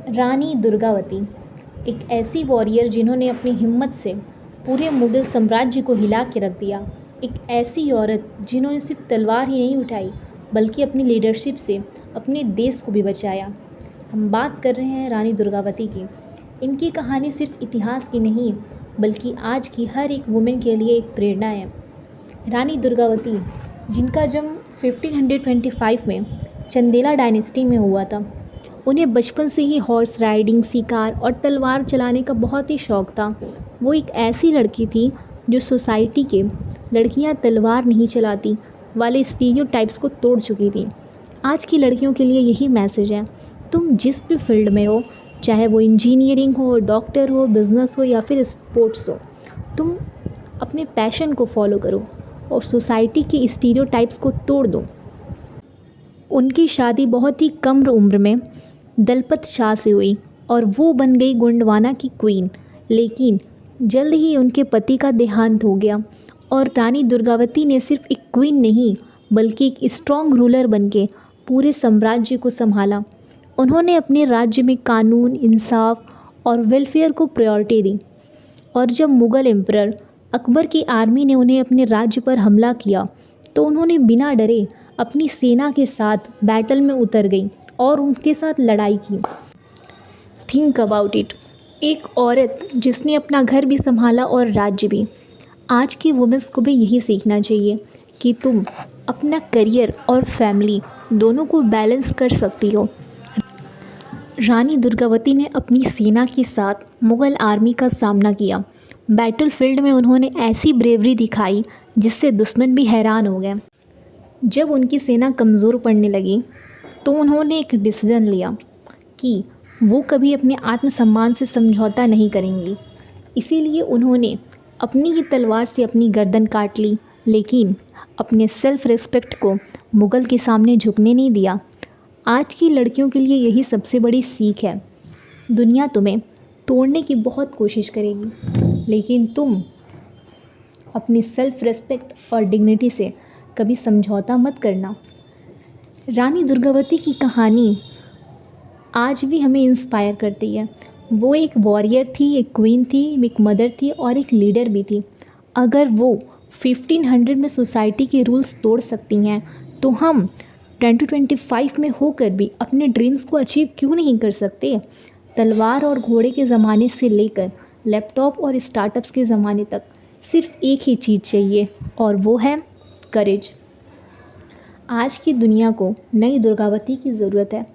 रानी दुर्गावती एक ऐसी वॉरियर जिन्होंने अपनी हिम्मत से पूरे मुगल साम्राज्य को हिला के रख दिया। एक ऐसी औरत जिन्होंने सिर्फ तलवार ही नहीं उठाई बल्कि अपनी लीडरशिप से अपने देश को भी बचाया। हम बात कर रहे हैं रानी दुर्गावती की। इनकी कहानी सिर्फ इतिहास की नहीं बल्कि आज की हर एक वुमेन के लिए एक प्रेरणा है। रानी दुर्गावती जिनका जन्म 1525 में चंदेला डायनेस्टी में हुआ था। उन्हें बचपन से ही हॉर्स राइडिंग, शिकार और तलवार चलाने का बहुत ही शौक़ था। वो एक ऐसी लड़की थी जो सोसाइटी के लड़कियां तलवार नहीं चलाती वाले स्टीरियोटाइप्स को तोड़ चुकी थी। आज की लड़कियों के लिए यही मैसेज है, तुम जिस भी फील्ड में हो, चाहे वो इंजीनियरिंग हो, डॉक्टर हो, बिज़नेस हो या फिर स्पोर्ट्स हो, तुम अपने पैशन को फॉलो करो और सोसाइटी के स्टीरियोटाइप्स को तोड़ दो। उनकी शादी बहुत ही कम उम्र में दलपत शाह से हुई और वो बन गई गोंडवाना की क्वीन। लेकिन जल्द ही उनके पति का देहांत हो गया और रानी दुर्गावती ने सिर्फ एक क्वीन नहीं बल्कि एक स्ट्रॉन्ग रूलर बनके पूरे साम्राज्य को संभाला। उन्होंने अपने राज्य में कानून, इंसाफ और वेलफेयर को प्रायोरिटी दी और जब मुग़ल एम्परर अकबर की आर्मी ने उन्हें अपने राज्य पर हमला किया तो उन्होंने बिना डरे अपनी सेना के साथ बैटल में उतर गई और उनके साथ लड़ाई की। थिंक अबाउट इट, एक औरत जिसने अपना घर भी संभाला और राज्य भी। आज की वुमेन्स को भी यही सीखना चाहिए कि तुम अपना करियर और फैमिली दोनों को बैलेंस कर सकती हो। रानी दुर्गावती ने अपनी सेना के साथ मुग़ल आर्मी का सामना किया। बैटलफील्ड में उन्होंने ऐसी ब्रेवरी दिखाई जिससे दुश्मन भी हैरान हो गए। जब उनकी सेना कमज़ोर पड़ने लगी तो उन्होंने एक डिसीज़न लिया कि वो कभी अपने आत्मसम्मान से समझौता नहीं करेंगी। इसीलिए उन्होंने अपनी ही तलवार से अपनी गर्दन काट ली, लेकिन अपने सेल्फ़ रिस्पेक्ट को मुग़ल के सामने झुकने नहीं दिया। आज की लड़कियों के लिए यही सबसे बड़ी सीख है। दुनिया तुम्हें तोड़ने की बहुत कोशिश करेगी, लेकिन तुम अपनी सेल्फ़ रिस्पेक्ट और डिग्निटी से कभी समझौता मत करना। रानी दुर्गावती की कहानी आज भी हमें इंस्पायर करती है। वो एक वॉरियर थी, एक क्वीन थी, एक मदर थी और एक लीडर भी थी। अगर वो 1500 में सोसाइटी के रूल्स तोड़ सकती हैं तो हम 2025 में होकर भी अपने ड्रीम्स को अचीव क्यों नहीं कर सकते। तलवार और घोड़े के ज़माने से लेकर लैपटॉप और स्टार्टअप्स के ज़माने तक सिर्फ एक ही चीज़ चाहिए और वो है करेज। आज की दुनिया को नई दुर्गावती की ज़रूरत है।